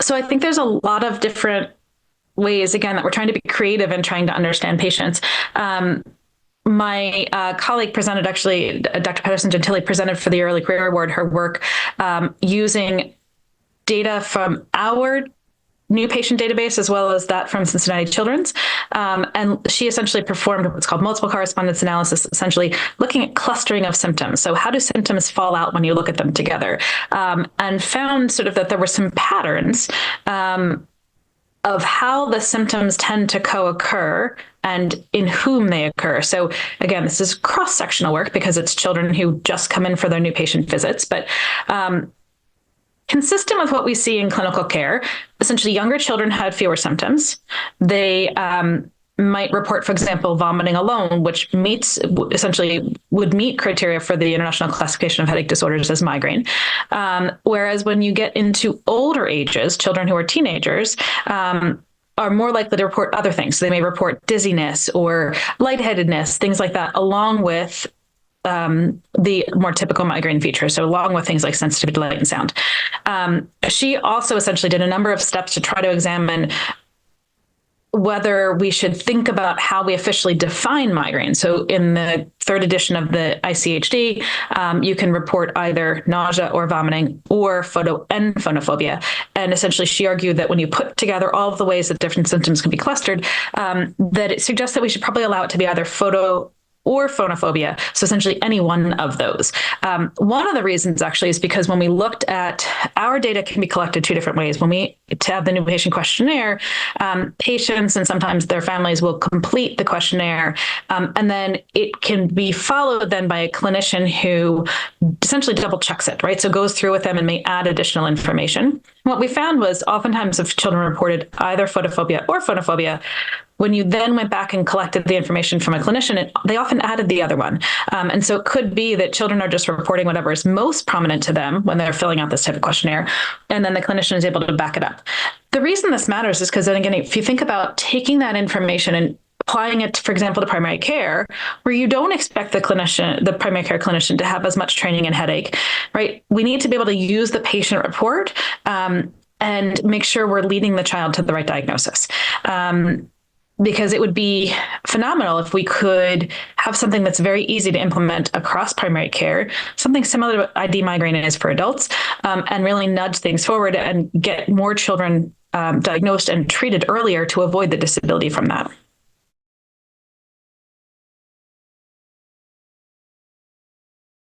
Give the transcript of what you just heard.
So I think there's a lot of different ways, again, that we're trying to be creative and trying to understand patients. My colleague presented, actually, Dr. Pedersen Gentili presented for the Early Career Award her work using data from our new patient database as well as that from Cincinnati Children's. And she essentially performed what's called multiple correspondence analysis, essentially looking at clustering of symptoms. So how do symptoms fall out when you look at them together? And found sort of that there were some patterns of how the symptoms tend to co-occur and in whom they occur. So again, this is cross-sectional work because it's children who just come in for their new patient visits, but consistent with what we see in clinical care, essentially younger children had fewer symptoms. They might report, for example, vomiting alone, which essentially would meet criteria for the International Classification of Headache Disorders as migraine. Whereas when you get into older ages, children who are teenagers, are more likely to report other things. So they may report dizziness or lightheadedness, things like that, along with the more typical migraine features. So along with things like sensitivity to light and sound. She also essentially did a number of steps to try to examine whether we should think about how we officially define migraine. So in the third edition of the ICHD, you can report either nausea or vomiting or phonophobia. And essentially she argued that when you put together all of the ways that different symptoms can be clustered, that it suggests that we should probably allow it to be either photo or phonophobia. So essentially any one of those. One of the reasons actually is because when we looked at our data can be collected two different ways. When we have the new patient questionnaire, patients and sometimes their families will complete the questionnaire, and then it can be followed then by a clinician who essentially double checks it, right? So goes through with them and may add additional information. What we found was oftentimes if children reported either photophobia or phonophobia, when you then went back and collected the information from a clinician, they often added the other one. And so it could be that children are just reporting whatever is most prominent to them when they're filling out this type of questionnaire, and then the clinician is able to back it up. The reason this matters is because then again, if you think about taking that information and applying it, for example, to primary care, where you don't expect the primary care clinician to have as much training in headache, right? We need to be able to use the patient report and make sure we're leading the child to the right diagnosis. Because it would be phenomenal if we could have something that's very easy to implement across primary care, something similar to what ID migraine is for adults, and really nudge things forward and get more children diagnosed and treated earlier to avoid the disability from that.